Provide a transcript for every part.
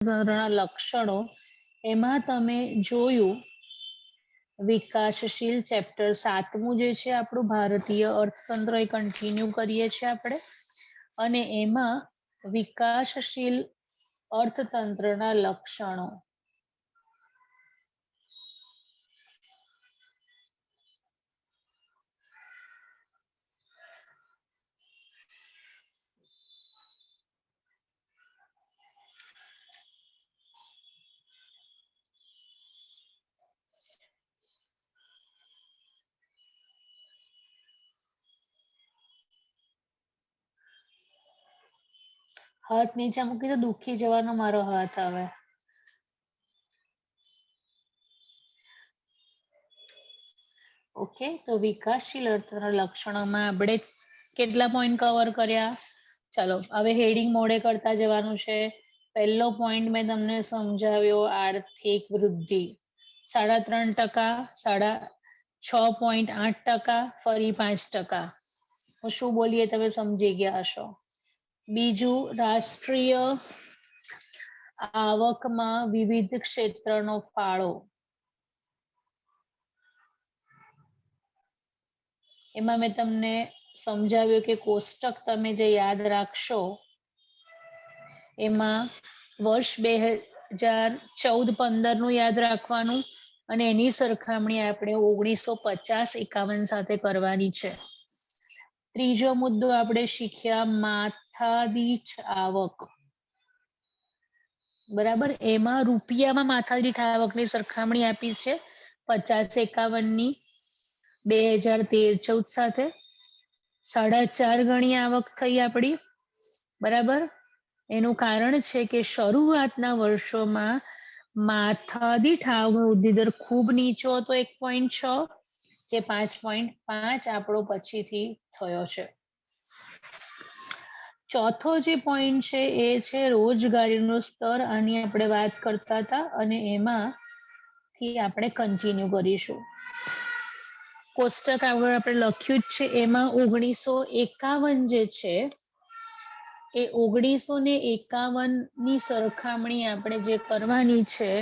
અર્થતંત્રના લક્ષણો એમાં તમે જોયું વિકાસશીલ ચેપ્ટર 7મું જે છે આપણું ભારતીય અર્થતંત્ર એ કન્ટિન્યુ કરીએ છીએ આપણે, અને એમાં વિકાસશીલ અર્થતંત્રના લક્ષણો હાથ નીચે મૂકી તો દુખી જવાનો મારો હાથ આવે. ઓકે, તો વિકાસશીલ અર્થતંત્રના લક્ષણોમાં આપણે કેટલા પોઈન્ટ કવર કર્યા? ચાલો હવે હેડિંગ મોડે કરતા જવાનું છે. પહેલો પોઈન્ટ મેં તમને સમજાવ્યો આર્થિક વૃદ્ધિ 3.5%, 6.8%, ફરી 5%. શું બોલીએ તમે સમજી ગયા હશો. બીજું, રાષ્ટ્રીય આવકમાં વિવિધ ક્ષેત્રનો ફાળો. એમાં મેં તમને સમજાવ્યું કે કોષ્ટક તમે જે યાદ રાખશો એમાં વર્ષ 2014-15 યાદ રાખવાનું અને એની સરખામણી આપણે 1950-51 સાથે કરવાની છે. ત્રીજો મુદ્દો આપણે શીખ્યા માથાદીઠ આવક. બરાબર, એમાં રૂપિયામાં માથાદીઠ આવકની સરખામણી આપી છે 50-51ની 2013-14 સાથે. 4.5 ગણી આવક થઈ આપણી. બરાબર, એનું કારણ છે કે શરૂઆતના વર્ષોમાં માથાદીઠ આવકનો વૃદ્ધિ દર ખૂબ નીચો હતો 1.6, જે 5.5 આપણો પછીથી થયો છે. ચોથો જે પોઈન્ટ છે એ છે રોજગારીનું સ્તર. આની આપણે વાત કરતા હતા અને એમાંથી આપણે કન્ટિન્યુ કરીશું. કોષ્ટક આગળ આપણે લખ્યું જ છે એમાં 1951 જે છે એ 1951ની સરખામણી આપણે જે કરવાની છે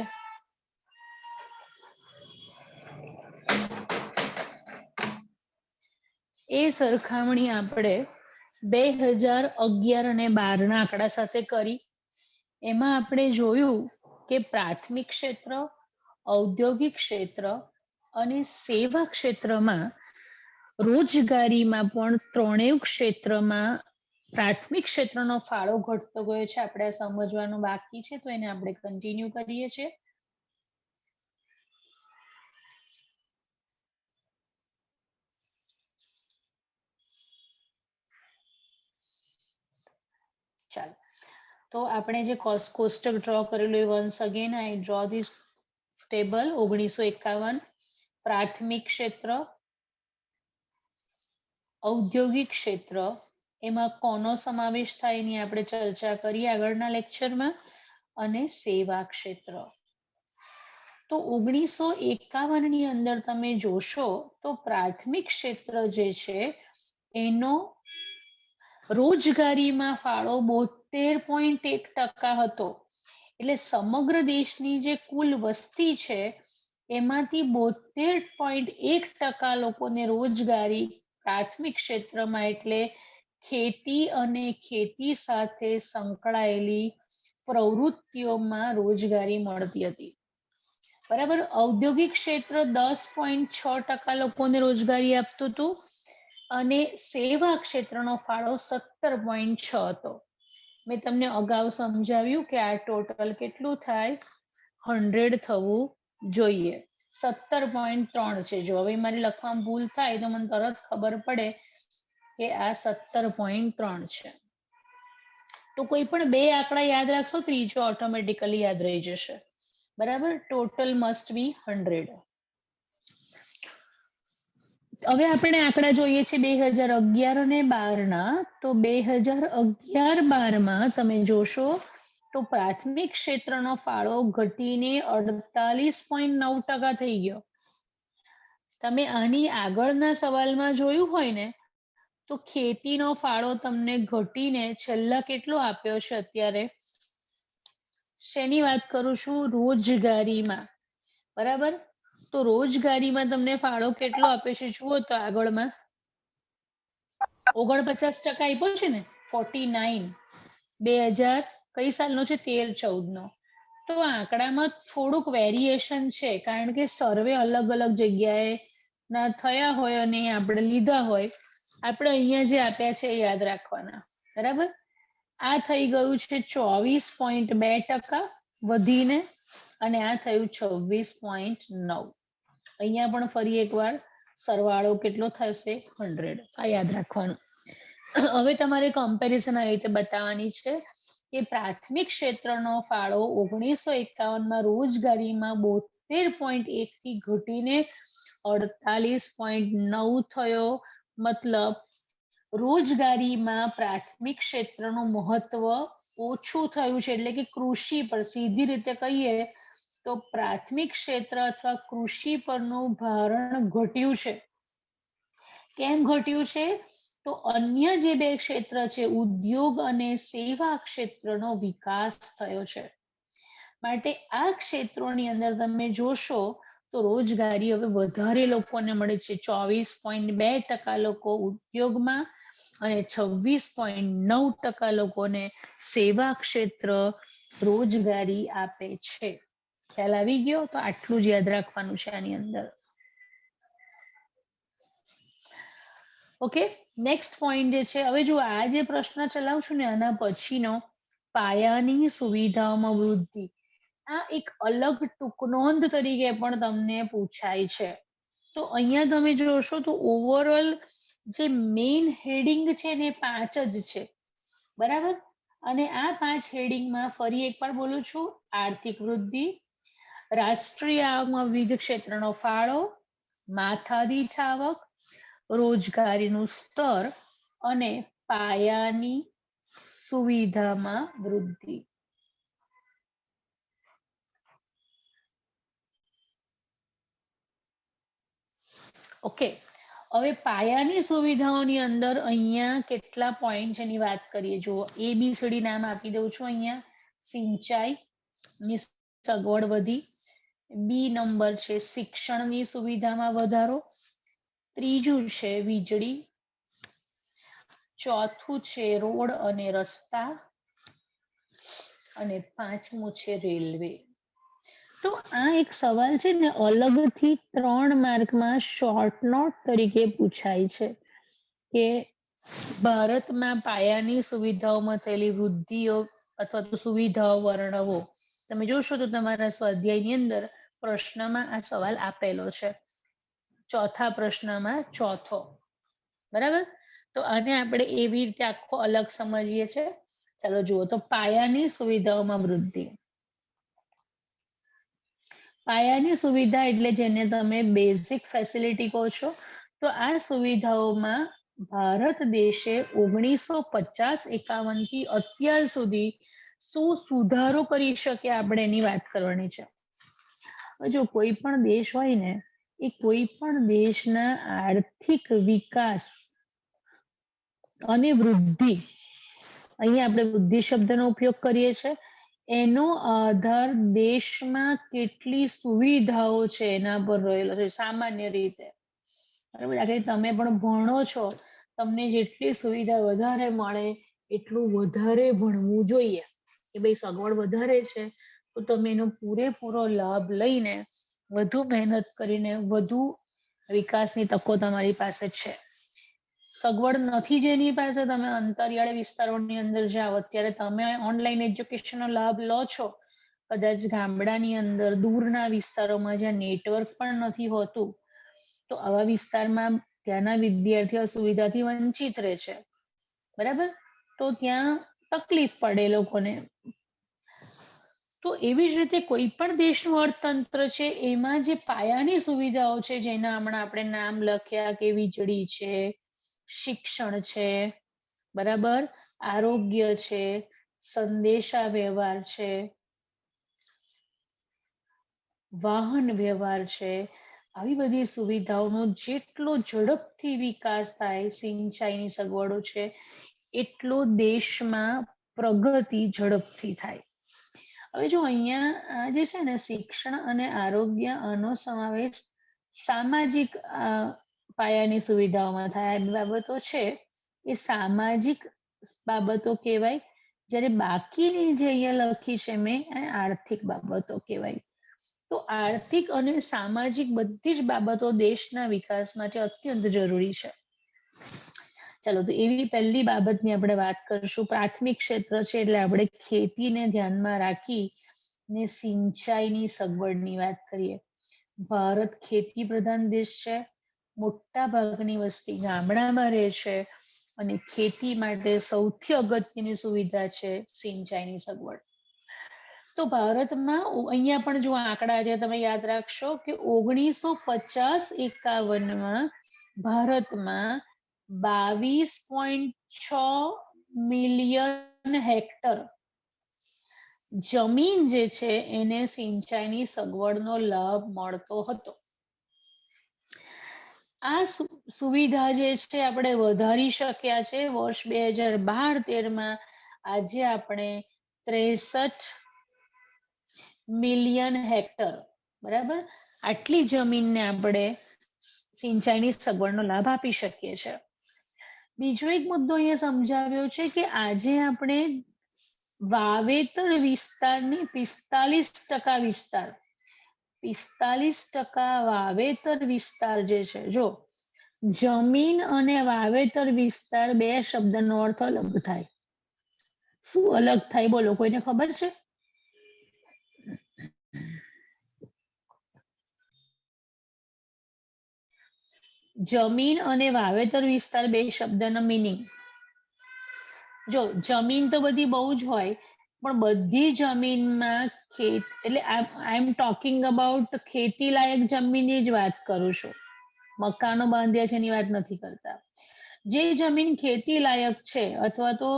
એ સરખામણી આપણે 2011 અને 12ના આંકડા સાથે કરી. એમાં આપણે જોયું કે પ્રાથમિક ક્ષેત્ર, ઔદ્યોગિક ક્ષેત્ર અને સેવા ક્ષેત્રમાં રોજગારીમાં પણ ત્રણેય ક્ષેત્રમાં પ્રાથમિક ક્ષેત્રનો ફાળો ઘટતો ગયો છે. આપણે સમજવાનું બાકી છે, તો એને આપણે કન્ટિન્યુ કરીએ છીએ. ચાલો, તો આપણે જે કોષ્ટક ડ્રો કરેલું એ once again I draw this table. 1951 પ્રાથમિક ક્ષેત્ર, ઔદ્યોગિક ક્ષેત્ર, એમાં કોનો સમાવેશ થાય એની આપણે ચર્ચા કરી આગળના લેક્ચરમાં, અને સેવા ક્ષેત્ર. તો 1951ની અંદર તમે જોશો તો પ્રાથમિક ક્ષેત્ર જે છે એનો રોજગારીમાં ફાળો 72.1% હતો. એટલે સમગ્ર દેશની જે કુલ વસ્તી છે એમાંથી 72.1% લોકોને રોજગારી પ્રાથમિક ક્ષેત્રમાં એટલે ખેતી અને ખેતી સાથે સંકળાયેલી પ્રવૃત્તિઓમાં રોજગારી મળતી હતી. બરાબર, ઔદ્યોગિક ક્ષેત્ર 10.6% લોકોને રોજગારી આપતું હતું અને સેવા ક્ષેત્રનો ફાળો 17.6 હતો. મેં તમને અગાઉ સમજાવ્યું કે આ ટોટલ કેટલું થાય, 100 થવું જોઈએ. 17.3 છે. જો હવે મારી લખવામાં ભૂલ થાય તો મને તરત ખબર પડે કે આ 17.3 છે. તો કોઈ પણ બે આંકડા યાદ રાખશો, ત્રીજો ઓટોમેટિકલી યાદ રહી જશે. બરાબર, ટોટલ મસ્ટ બી 100. હવે આપણે આંકડા જોઈએ છે 2011 અને 12ના. તો 2011-12માં તમે જોશો તો પ્રાથમિક ક્ષેત્રનો ફાળો ઘટીને 48.9% થઈ ગયો. તમે આની આગળના સવાલમાં જોયું હોય ને તો ખેતીનો ફાળો તમને ઘટીને છેલ્લા કેટલો આપ્યો છે અત્યારે શેની વાત કરું છું? રોજગારીમાં. બરાબર? તો રોજગારીમાં તમને ફાળો કેટલો આપે છે જુઓ તો આગળમાં 49% આપ્યો છે ને, 49. 2000 કઈ સાલનો છે? 13-14 નો. તો આંકડામાં થોડુંક વેરિએશન છે, કારણ કે સર્વે અલગ અલગ જગ્યાએ ના થયા હોય અને આપણે લીધા હોય. આપણે અહીંયા જે આપ્યા છે એ યાદ રાખવાના. બરાબર? આ થઈ ગયું છે 24.2% વધીને, અને આ થયું 26.9. અહીંયા પણ ફરી એકવાર સરવાળો કેટલો થશે? 100. આ યાદ રાખવાનું. હવે તમારે કમ્પેરિઝન આવી રીતે બતાવવાની છે કે પ્રાથમિક ક્ષેત્રનો ફાળો 1951માં રોજગારીમાં 72.1 થી ઘટીને 48.9 થયો. મતલબ રોજગારીમાં પ્રાથમિક ક્ષેત્રનું મહત્વ ઓછું થયું છે, એટલે કે કૃષિ પર સીધી રીતે કહીએ તો પ્રાથમિક ક્ષેત્ર અથવા કૃષિ પરનું ભારણ ઘટ્યું છે. કેમ ઘટ્યું છે? તો અન્ય જે બે ક્ષેત્ર છે, ઉદ્યોગ અને સેવા ક્ષેત્રનો વિકાસ થયો છે. માટે આ ક્ષેત્રોની અંદર તમે જોશો તો રોજગારી હવે વધારે લોકોને મળે છે. 24.2% લોકો ઉદ્યોગમાં અને 26.9% લોકોને સેવા ક્ષેત્ર રોજગારી આપે છે. ખ્યાલ આવી ગયો? તો આટલું જ યાદ રાખવાનું છે આની અંદર. ઓકે, નેક્સ્ટ પોઈન્ટ જે છે, હવે જો આ જે પ્રશ્ન ચલાવશું ને આના પછીનો, પાયાની સુવિધાઓમાં વૃદ્ધિ, આ એક અલગ ટૂંકનોંધ તરીકે પણ તમને પૂછાય છે. તો અહીંયા તમે જોશો તો ઓવરઓલ જે મેઇન હેડિંગ છે ને 5 જ છે. બરાબર? અને આ 5 હેડિંગમાં ફરી એકવાર બોલું છું, આર્થિક વૃદ્ધિ, રાષ્ટ્રીય આવકમાં વિવિધ ક્ષેત્રનો ફાળો, માથાદીઠ આવક, રોજગારીનું સ્તર અને પાયાની સુવિધામાં વૃદ્ધિ. ઓકે, હવે પાયાની સુવિધાઓની અંદર અહીંયા કેટલા પોઈન્ટ એની વાત કરીએ. જુઓ, ABCD નામ આપી દઉં છું અહીંયા. સિંચાઈની સગવડ વધી. બી નંબર છે શિક્ષણની સુવિધામાં વધારો. ત્રીજું છે વીજળી. ચોથું છે રોડ અને રસ્તા. અને પાંચમું છે રેલવે. તો આ એક સવાલ છે ને, અલગથી 3 માર્કમાં શોર્ટ નોટ તરીકે પૂછાય છે કે ભારતમાં પાયાની સુવિધાઓમાં થયેલી વૃદ્ધિઓ અથવા તો સુવિધાઓ વર્ણવો. તમે જોશો તો તમારા સ્વાધ્યાયની અંદર પ્રશ્નમાં આ સવાલ આપેલો છે, ચોથા પ્રશ્નમાં ચોથો. બરાબર? તો આને આપણે એવી રીતે આખો અલગ સમજીએ છીએ. ચાલો જુઓ, તો પાયાની સુવિધાઓમાં વૃદ્ધિ. પાયાની સુવિધા એટલે જેને તમે બેઝિક ફેસિલિટી કહો છો. તો આ સુવિધાઓમાં ભારત દેશે 1950-51 થી અત્યાર સુધી શું સુધારો કરી શકે આપણે એની વાત કરવાની છે. જો કોઈ પણ દેશ હોય ને, એ કોઈ પણ દેશના આર્થિક વિકાસ અને વૃદ્ધિ, અહીંયા આપણે વૃદ્ધિ શબ્દનો ઉપયોગ કરીએ છીએ, એનો આધાર દેશમાં કેટલી સુવિધાઓ છે એના પર રહેલો છે. સામાન્ય રીતે બરાબર, તમે પણ ભણો છો, તમને જેટલી સુવિધા વધારે મળે એટલું વધારે ભણવું જોઈએ. કે ભાઈ સગવડ વધારે છે તો તમે એનો પૂરેપૂરો લાભ લઈને વધુ મહેનત કરીને વધુ વિકાસની તકો તમારી પાસે છે. સગવડ નથી જેની પાસે, તમે અંતરિયાળ વિસ્તારોની અંદર જાઓ. અત્યારે તમે ઓનલાઈન એજ્યુકેશનનો લાભ લો છો, કદાચ ગામડાની અંદર દૂરના વિસ્તારોમાં જ્યાં નેટવર્ક પણ નથી હોતું, તો આવા વિસ્તારમાં ત્યાંના વિદ્યાર્થીઓ સુવિધાથી વંચિત રહે છે. બરાબર? તો ત્યાં તકલીફ પડે લોકોને. તો એવી જ રીતે કોઈ પણ દેશનું અર્થતંત્ર છે, એમાં જે પાયાની સુવિધાઓ છે, જેના હમણાં આપણે નામ લખ્યા કે વીજળી છે, શિક્ષણ છે, બરાબર, આરોગ્ય છે, સંદેશા વ્યવહાર છે, વાહન વ્યવહાર છે, આવી બધી સુવિધાઓનો જેટલો ઝડપથી વિકાસ થાય, સિંચાઈની સગવડો છે, એટલો દેશમાં પ્રગતિ ઝડપથી થાય. હવે જો અહીંયા જે છે ને શિક્ષણ અને આરોગ્ય આનો સમાવેશ સામાજિક પાયાની સુવિધાઓમાં થાય. આ બાબતો છે એ સામાજિક બાબતો કહેવાય, જ્યારે બાકીની જે અહીંયા લખી છે મેં એ આર્થિક બાબતો કહેવાય. તો આર્થિક અને સામાજિક બધી જ બાબતો દેશના વિકાસ માટે અત્યંત જરૂરી છે. ચાલો, તો એવી પહેલી બાબતની આપણે વાત કરીશું. પ્રાથમિક ક્ષેત્ર છે એટલે આપણે ખેતીને ધ્યાનમાં રાખી ને સિંચાઈની સગવડની વાત કરીએ. ભારત ખેતી પ્રધાન દેશ છે. મોટા ભાગની વસ્તી ગામડામાં રહે છે અને ખેતી માટે સૌથી અગત્યની સુવિધા છે સિંચાઈની સગવડ. તો ભારતમાં અહીંયા પણ જો આંકડા છે તમે યાદ રાખશો કે 1950-51માં ભારતમાં 22.6 મિલિયન હેક્ટર જમીન જે છે એને સિંચાઈની સગવડનો લાભ મળતો હતો. આ સુવિધા જે છે આપણે વધારી શક્યા છે. વર્ષ 2012-13માં આજે આપણે 63 મિલિયન હેક્ટર, બરાબર, આટલી જમીનને આપણે સિંચાઈની સગવડનો લાભ આપી શકીએ છીએ. બીજો એક મુદ્દો અહીંયા સમજાવ્યો છે કે આજે આપણે વાવેતર વિસ્તારની 45% વિસ્તાર, 45% વાવેતર વિસ્તાર જે છે, જો જમીન અને વાવેતર વિસ્તાર બે શબ્દનો અર્થ અલગ થાય. શું અલગ થાય બોલો, કોઈને ખબર છે? જમીન અને વાવેતર વિસ્તાર બે શબ્દનો મીનિંગ, જો જમીન તો બધી બહુ જ હોય પણ બધી જમીનમાં એટલે આઈ એમ ટોકિંગ અબાઉટ ખેતી લાયક જમીનની જ વાત કરું છું. મકાનો બાંધ્યા છે એની વાત નથી કરતા. જે જમીન ખેતી લાયક છે અથવા તો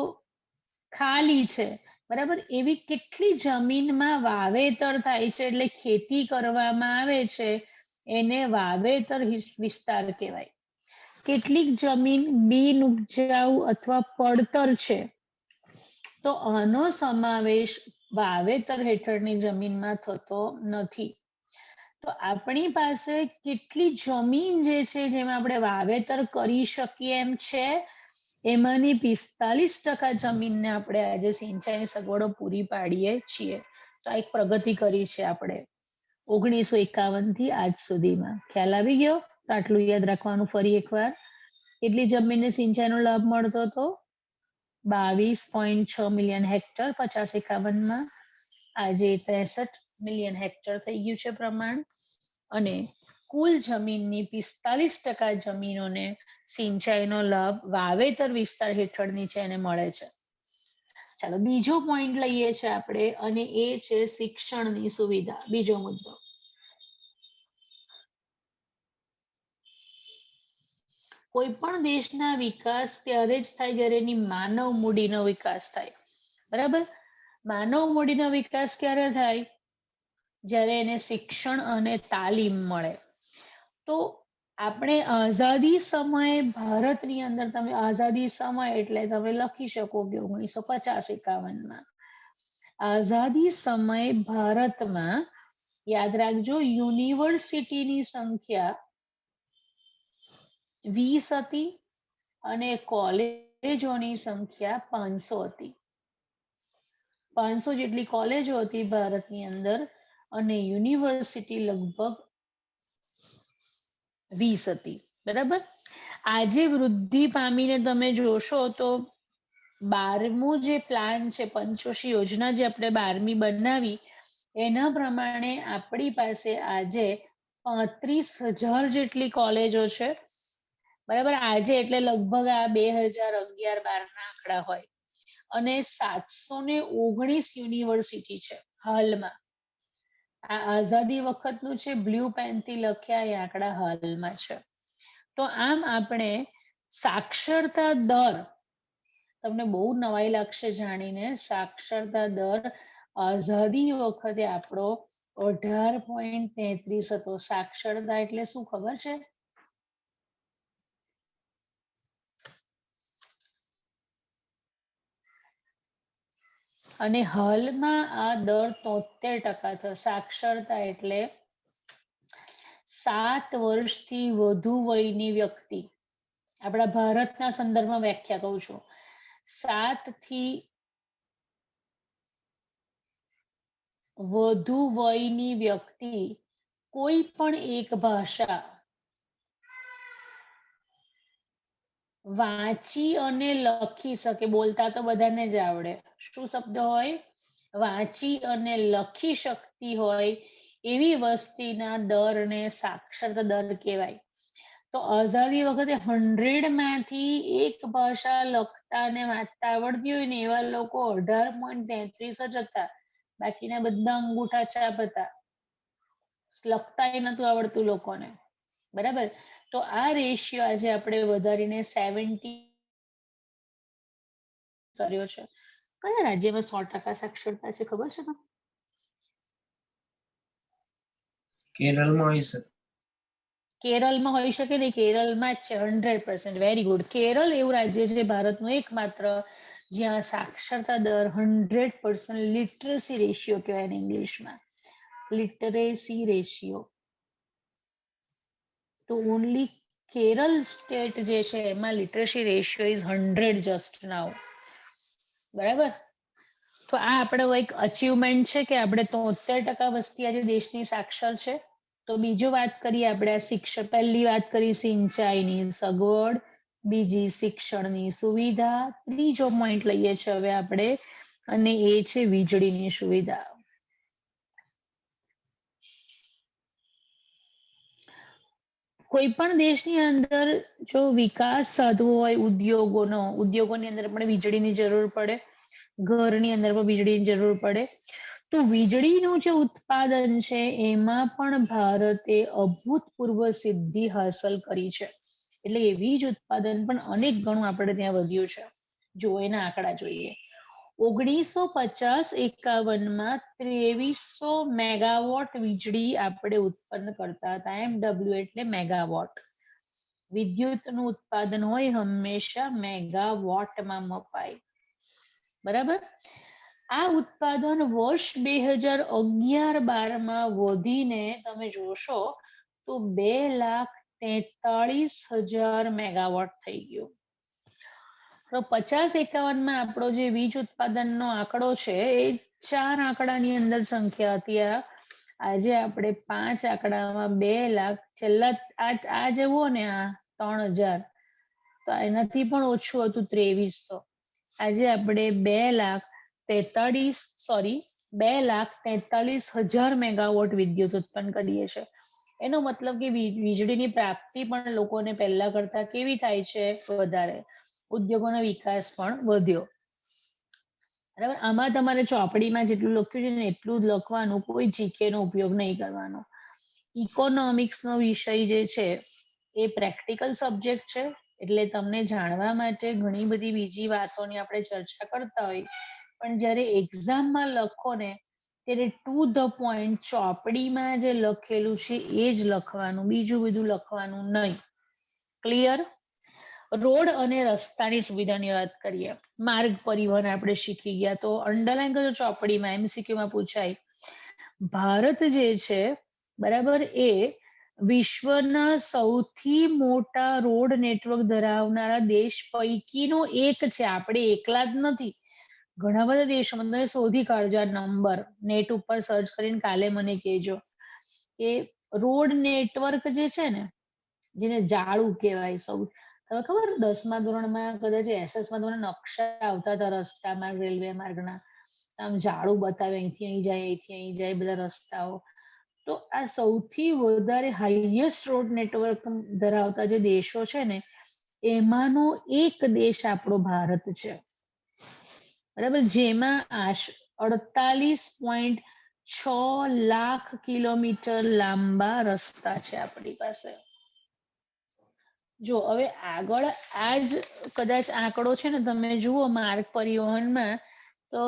ખાલી છે, બરાબર, એવી કેટલી જમીનમાં વાવેતર થાય છે એટલે ખેતી કરવામાં આવે છે એને વાવેતર વિસ્તાર કહેવાય. કેટલીક જમીન બિન ઉપજાઉ અથવા પડતર છે તો આનો સમાવેશ વાવેતર હેઠળની જમીનમાં થતો નથી. તો આપણી પાસે કેટલી જમીન જે છે જેમાં આપણે વાવેતર કરી શકીએ એમ છે, એમાંની 45% જમીનને આપણે આજે સિંચાઈની સગવડો પૂરી પાડીએ છીએ. તો આ એક પ્રગતિ કરી છે આપણે 1951 થી આજ સુધીમાં. ખ્યાલ આવી ગયો? તો આટલું યાદ રાખવાનું ફરી એકવાર. કેટલી જમીનને સિંચાઈનો લાભ મળતો હતો? 22.6 મિલિયન હેક્ટર 50-51માં. આજે 63 મિલિયન હેક્ટર થઈ ગયું છે પ્રમાણ. અને કુલ જમીનની 45% જમીનોને સિંચાઈનો લાભ વાવેતર વિસ્તાર હેઠળની છે એને મળે છે. ચાલો, બીજો પોઈન્ટ લઈએ છે આપણે અને એ છે શિક્ષણની સુવિધા. બીજો મુદ્દો. કોઈ પણ દેશના વિકાસ ત્યારે જ થાય જ્યારે એની માનવ મૂડીનો વિકાસ થાય, બરાબર. માનવ મૂડીનો વિકાસ ક્યારે થાય? જ્યારે એને શિક્ષણ અને તાલીમ મળે. તો આપણે આઝાદી સમયે ભારતની અંદર, તમે આઝાદી સમય એટલે તમે લખી શકો કે 1950-51માં આઝાદી સમયે ભારતમાં, યાદ રાખજો, યુનિવર્સિટીની સંખ્યા 20 હતી અને કોલેજોની સંખ્યા 500 હતી. 500 જેટલી કોલેજો હતી ભારતની અંદર અને યુનિવર્સિટી લગભગ 20 હતી, બરાબર. આજે વૃદ્ધિ પામીને તમે જોશો તો 12મો જે પ્લાન છે, પંચવર્ષીય યોજના જે આપણે 12મી બનાવી એના પ્રમાણે આપણી પાસે આજે 35,000 જેટલી કોલેજો છે, બરાબર. આજે એટલે લગભગ આ 2011-12ના આંકડા હોય. અને 719 યુનિવર્સિટી છે હાલમાં. આ આઝાદી વખતનું છે, બ્લુ પેનથી લખ્યા એ આંકડા હાલમાં છે. તો આમ આપણે સાક્ષરતા દર, તમને બહુ નવાઈ લાગશે જાણીને, સાક્ષરતા દર આઝાદી વખતે આપણો 18.33 હતો. સાક્ષરતા એટલે શું ખબર છે? અને હાલમાં આ દર 73% છે. સાક્ષરતા એટલે 7 વર્ષથી વધુ વયની વ્યક્તિ, આપણા ભારતના સંદર્ભમાં વ્યાખ્યા કહું છું, 7 થી વધુ વયની વ્યક્તિ કોઈ પણ એક ભાષા વાંચી અને લખી શકે. બોલતા તો બધાને જ આવડે. શું શબ્દ હોય? વાંચી અને લખી શકતી હોય એવી વસ્તીના દરને સાક્ષરતા દર કહેવાય. તો આઝાદી વખતે 100 માંથી એક ભાષા લખતા અને વાંચતા આવડતી હોય ને એવા લોકો 18.33 જ હતા. બાકીના બધા અંગૂઠા છાપ હતા. લખતા એ નતું આવડતું લોકોને. બરાબર. તો આ રેશિયો આજે આપણે વધારીને 70 કર્યો છે. કયા રાજ્યમાં 100% સાક્ષરતા છે ખબર છે તમને? કેરળમાં હોય શકે. કેરળમાં હોઈ શકે ને, કેરળમાં જ છે 100%. Very good. કેરળ એવું રાજ્ય છે ભારતનું એકમાત્ર જ્યાં સાક્ષરતા દર 100%, લિટરસી રેશિયો કહેવાય ને ઇંગ્લિશમાં, લિટરેસી રેશિયો. તો ઓનલી કેરળ સ્ટેટ જે છે એમાં લિટરસી રેશિયો ઇઝ 100 જસ્ટ નાઉ. બરાબર. તો આ આપણો એક અચીવમેન્ટ છે કે આપણે 73% વસ્તી આજે દેશની સાક્ષર છે. તો બીજો વાત કરીએ આપણે શિક્ષણ. પહેલી વાત કરી સિંચાઈની સગવડ, બીજી શિક્ષણની સુવિધા, ત્રીજો પોઈન્ટ લઈએ છીએ હવે આપણે અને એ છે વીજળીની સુવિધા. કોઈ પણ દેશની અંદર જો વિકાસ સાધવો હોય ઉદ્યોગોની અંદર પણ વીજળીની જરૂર પડે, ઘરની અંદર પણ વીજળીની જરૂર પડે. તો વીજળીનું જે ઉત્પાદન છે એમાં પણ ભારતે અભૂતપૂર્વ સિદ્ધિ હાંસલ કરી છે. એટલે એ વીજ ઉત્પાદન પણ અનેક ગણું આપણે ત્યાં વધ્યું છે. જો એના આંકડા જોઈએ, 1950-51માં 2300 મેગાવોટ વીજળી આપણે ઉત્પન્ન કરતા હતા. MW એટલે મેગાવોટ. વિદ્યુતનું ઉત્પાદન હોય હંમેશા મેગાવોટમાં મપાય. બરાબર. આ ઉત્પાદન વર્ષ 2011-12માં વધીને તમે જોશો તો 2,43,000 મેગાવોટ થઈ ગયું. તો 50-51માં આપણો જે વીજ ઉત્પાદનનો આંકડો છે એ 4 આંકડાની અંદર સંખ્યા હતી. આજે આપણે 5 આંકડામાં 2 લાખ, છેલ્લા આ જુઓ ને આ 3,000, તો એનાથી પણ ઓછું હતું 2300. આજે આપણે 2,43,000 મેગાવોટ વિદ્યુત ઉત્પન્ન કરીએ છીએ. એનો મતલબ કે વીજળીની પ્રાપ્તિ પણ લોકોને પહેલા કરતા કેવી થાય છે? વધારે. ઉદ્યોગોનો વિકાસ પણ વધ્યો. બરાબર. આમાં તમારે ચોપડીમાં જેટલું લખ્યું છે ને એટલું જ લખવાનું, કોઈ જીકે નો ઉપયોગ નહીં કરવાનો. ઇકોનોમિક્સનો વિષય જે છે એ પ્રેક્ટિકલ સબ્જેક્ટ છે, એટલે તમને જાણવા માટે ઘણી બધી બીજી વાતોની આપણે ચર્ચા કરતા હોય, પણ જ્યારે એક્ઝામમાં લખો ને ત્યારે ટુ ધ પોઈન્ટ ચોપડીમાં જે લખેલું છે એ જ લખવાનું, બીજું બધું લખવાનું નહીં. ક્લિયર? રોડ અને રસ્તાની સુવિધાની વાત કરીએ. માર્ગ પરિવહન આપણે શીખી ગયા. તો અંડરલાઈન કરજો ચોપડીમાં, MCQ માં પૂછાય. ભારત જે છે બરાબર એ વિશ્વના સૌથી મોટા રોડ નેટવર્ક ધરાવનારા દેશ પૈકીનો એક છે. આપણે એકલા જ નથી. ઘણા બધા દેશોમાં તમે શોધી કાઢજો આ નંબર, નેટ ઉપર સર્ચ કરીને કાલે મને કહેજો કે રોડ નેટવર્ક જે છે ને, જેને જાળું કહેવાય, તમે ખબર 10મા ધોરણમાં કદાચ SS માં તમને નકશા આવતા હતા રસ્તામાં, રેલવે માર્ગના, આમ જાળું બતાવે અહીંથી અહીં જાય, અહીંથી અહીં જાય બધા રસ્તાઓ. તો આ સૌથી વધારે હાઈએસ્ટ રોડ નેટવર્ક ધરાવતા જે દેશો છે ને એમાંનો એક દેશ આપણો ભારત છે. બરાબર. જેમાં 48.6 લાખ કિલોમીટર લાંબા રસ્તા છે આપણી પાસે. જો હવે આગળ આ જ કદાચ આંકડો છે ને તમે જુઓ માર્ગ પરિવહનમાં, તો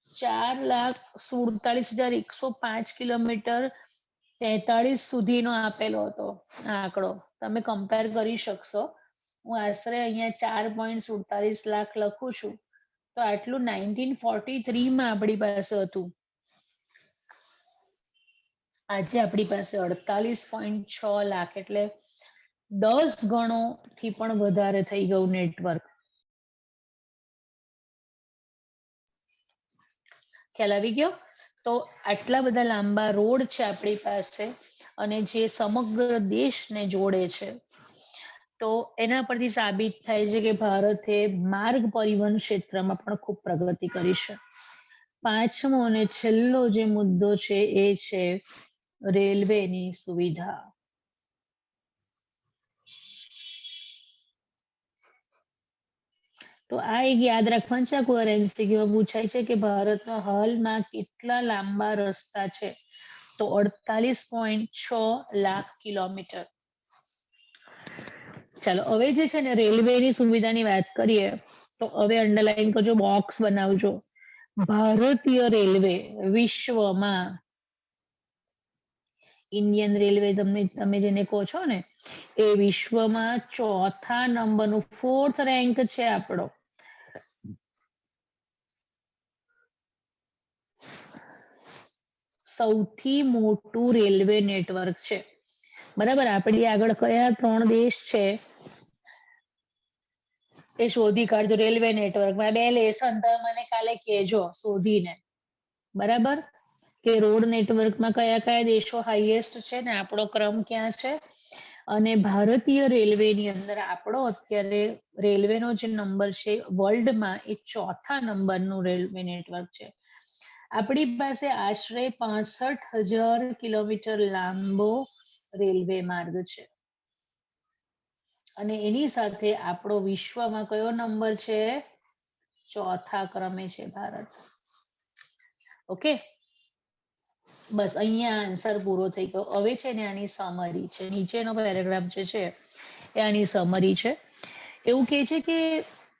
4,47,105 કિલોમીટર 43 સુધીનો આપેલો હતો આંકડો. તમે કમ્પેર કરી શકશો. હું આશરે અહીંયા 4.47 લાખ લખું છું તો આટલું 1943 માં આપણી પાસે હતું. આજે આપણી પાસે 48.6 લાખ એટલે 10 ગણો થી પણ વધારે થઈ ગયું નેટવર્ક. ખ્યાલ આવી ગયો? તો આટલા બધા લાંબા રોડ છે આપણી પાસે અને જે સમગ્ર દેશને જોડે છે. તો એના પરથી સાબિત થાય છે કે ભારતે માર્ગ પરિવહન ક્ષેત્રમાં પણ ખૂબ પ્રગતિ કરી છે. પાંચમો અને છેલ્લો જે મુદ્દો છે એ છે રેલવેની સુવિધા. તો આ એક યાદ રાખવાનું છે. કોઈ એમસીક્યુમાં પૂછાય છે કે ભારતમાં હાલમાં કેટલા લાંબા રસ્તા છે? તો 48.6 લાખ કિલોમીટર. ચાલો હવે જે છે ને રેલવેની સુવિધાની વાત કરીએ તો હવે અંડરલાઈન કરજો, બોક્સ બનાવજો. ભારતીય રેલવે વિશ્વમાં ઇન્ડિયન રેલવે તમે જેને કહો છો ને એ વિશ્વમાં 4થા નંબરનું 4th રેન્ક છે આપણો. સૌથી મોટું રેલવે નેટવર્ક છે. બરાબર, આપણી આગળ કયા 3 દેશ છે એ શોધી કાઢજો. રેલવે નેટવર્કમાં 2 લેસન તમે મને કાલે કહેજો શોધીને. બરાબર, કે રોડ નેટવર્કમાં કયા કયા દેશો હાઈએસ્ટ છે ને આપણો ક્રમ ક્યાં છે. અને ભારતીય રેલવેની અંદર આપણો અત્યારે રેલવેનો જે નંબર છે વર્લ્ડમાં એ 4થા નંબરનું રેલવે નેટવર્ક છે. આપણી પાસે આશરે 65,000 કિલોમીટર લાંબો રેલવે માર્ગ છે. અને એની સાથે આપણો વિશ્વમાં કયો નંબર છે? 4થા ક્રમે છે ભારત. ઓકે, બસ અહીંયા આન્સર પૂરો થઈ ગયો. હવે છે ને આની સમરી છે. નીચેનો પેરેગ્રાફ જે છે એ આની સમરી છે. એવું કહે છે કે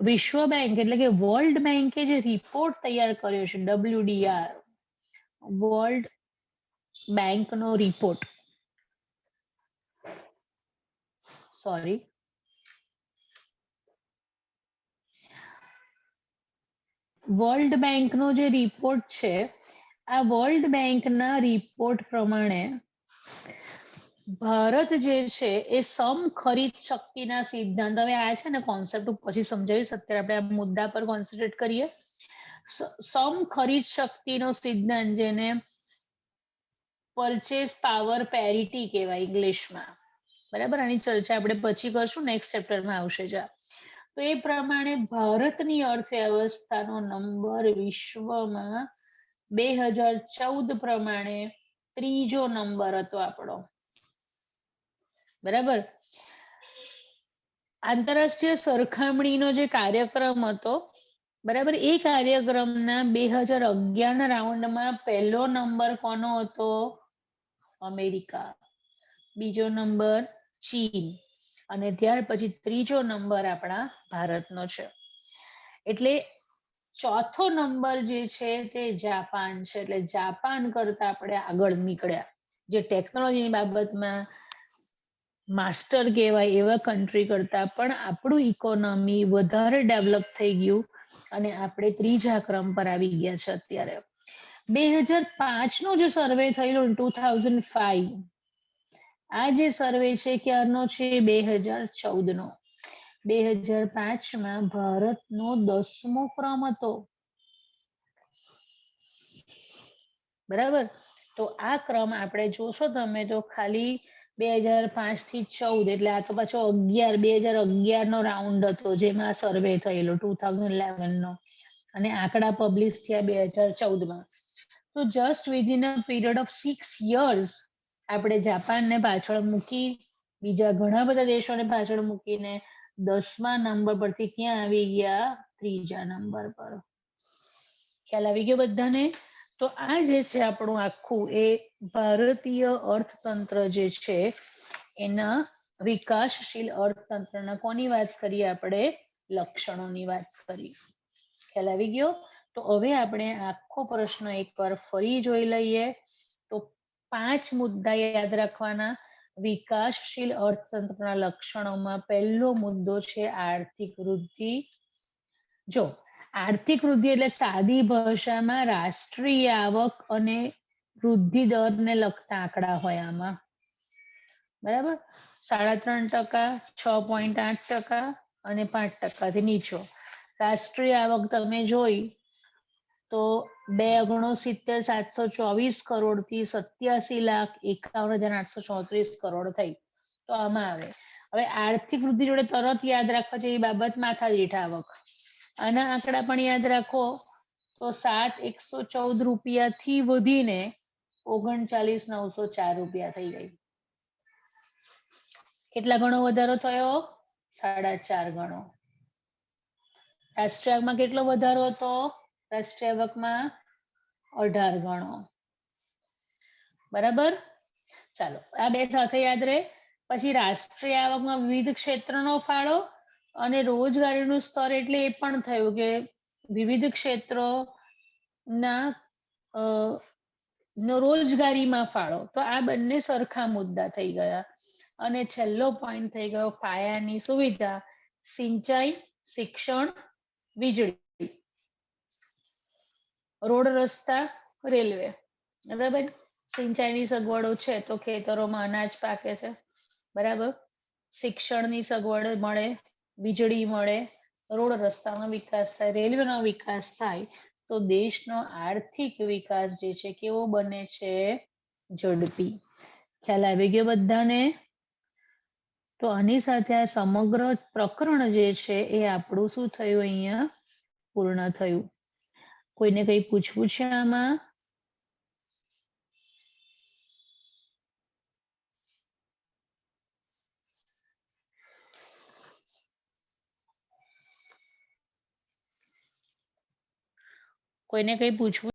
વિશ્વ બેંક એટલે કે વર્લ્ડ બેંકે જે રિપોર્ટ તૈયાર કર્યો છે WDR, વર્લ્ડ બેંકનો રિપોર્ટ, સોરી, વર્લ્ડ બેંકનો જે રિપોર્ટ છે આ વર્લ્ડ બેંકના રિપોર્ટ પ્રમાણે ભારત જે છે એ સમ ખરીદ શક્તિના સિદ્ધાંત, હવે આ છે ને કોન્સેપ્ટ પછી સમજાવીશ, અત્યારે આપણે આ મુદ્દા પર કોન્સન્ટ્રેટ કરીએ. સમ ખરીદ શક્તિનો સિદ્ધાંત, જેને પરચેસ પાવર પેરિટી કહેવાય ઇંગ્લિશમાં. બરાબર, આની ચર્ચા આપણે પછી કરશું, નેક્સ્ટ ચેપ્ટરમાં આવશે. તો એ પ્રમાણે ભારતની અર્થવ્યવસ્થાનો નંબર વિશ્વમાં 2014 પ્રમાણે 3જો નંબર હતો આપણો. બરાબર, આંતરરાષ્ટ્રીય સરખામણીનો જે કાર્યક્રમ હતો, બરાબર, એ કાર્યક્રમના 2011ના રાઉન્ડમાં પહેલો નંબર કોનો હતો? અમેરિકા, બીજો નંબર ચીન અને ત્યાર પછી ત્રીજો નંબર આપણા ભારતનો છે. એટલે ચોથો નંબર જે છે તે જાપાન છે. એટલે જાપાન કરતા આપણે આગળ નીકળ્યા. જે ટેકનોલોજીની બાબતમાં માસ્ટર કહેવાય એવા કન્ટ્રી કરતા પણ આપણું ઇકોનોમી વધારે ડેવલપ થઈ ગયું અને આપણે ત્રીજા ક્રમ પર આવી ગયા છે અત્યારે. 2005નો જે સર્વે થયેલો 2005, આ જે સર્વે છે ક્યારનો છે? 2014નો. 2005માં ભારતનો 10મો ક્રમ હતો. બરાબર, તો આ ક્રમ આપણે જોશો તમે તો ખાલી 2005 થી 14, એટલે આ તો પાછો 2011નો રાઉન્ડ હતો જેમાં સર્વે થયેલો 2011નો, અને આંકડા પબ્લિશ થયા 2014માં. તો just within a period of 6 years આપણે જાપાનને પાછળ મૂકી, બીજા ઘણા બધા દેશોને પાછળ મૂકીને 10મા નંબર પરથી ક્યાં આવી ગયા? ત્રીજા નંબર પર. ખ્યાલ આવી ગયો બધાને? તો આ જે છે આપણું આખું એ ભારતીય અર્થતંત્ર જે છે એના વિકાસશીલ અર્થતંત્રના કોની વાત કરીએ આપણે? લક્ષણોની વાત કરી. ખ્યાલ આવી ગયો? તો હવે આપણે આખો પ્રશ્ન એકવાર ફરી જોઈ લઈએ. તો 5 મુદ્દા યાદ રાખવાના. વિકાસશીલ અર્થતંત્રના લક્ષણોમાં પહેલો મુદ્દો છે આર્થિક વૃદ્ધિ. જો આર્થિક વૃદ્ધિ એટલે સાદી ભાષામાં રાષ્ટ્રીય આવક અને વૃદ્ધિ દરને લગતા આંકડા હોય આમાં, બરાબર. 3.5%, 6.8% અને 5%થી નીચો. રાષ્ટ્રીય આવક તમે જોઈ તો 2,69,724 કરોડથી 87,51,834 કરોડ થઈ. તો આમાં આવે. હવે આર્થિક વૃદ્ધિ જોડે તરત યાદ રાખવા જેવી બાબત માથાદીઠ આવક. આના આંકડા પણ યાદ રાખો તો 7,114 રૂપિયાથી વધીને 39,904 રૂપિયા થઈ ગઈ. કેટલા ગણો વધારો થયો? 4.5 ગણો. રાષ્ટ્રીય આવકમાં કેટલો વધારો હતો? રાષ્ટ્રીય આવકમાં 18 ગણો. બરાબર. ચાલો આ બે સાથે યાદ રહે. પછી રાષ્ટ્રીય આવકમાં વિવિધ ક્ષેત્રનો ફાળો અને રોજગારીનું સ્તર એટલે એ પણ થયું કે વિવિધ ક્ષેત્રોના નો રોજગારીમાં ફાળો. તો આ બંને સરખા મુદ્દા થઈ ગયા. અને છેલ્લો પોઈન્ટ થઈ ગયો પાયાની સુવિધા, સિંચાઈ, શિક્ષણ, વીજળી, રોડ રસ્તા, રેલવે. બરાબર. સિંચાઈની સગવડો છે તો ખેતરોમાં અનાજ પાકે છે, બરાબર. શિક્ષણની સગવડ મળે, વીજળી મળે, રોડ રસ્તાનો વિકાસ થાય, રેલવેનો વિકાસ થાય તો દેશનો આર્થિક વિકાસ જે છે કેવો બને છે? ઝડપી. ખ્યાલ આવી ગયો બધાને? તો આની સાથે આ સમગ્ર પ્રકરણ જે છે એ આપણું શું થયું? અહીંયા પૂર્ણ થયું. કોઈને કંઈ પૂછવું છે આમાં? કોઈને કંઈ પૂછવું?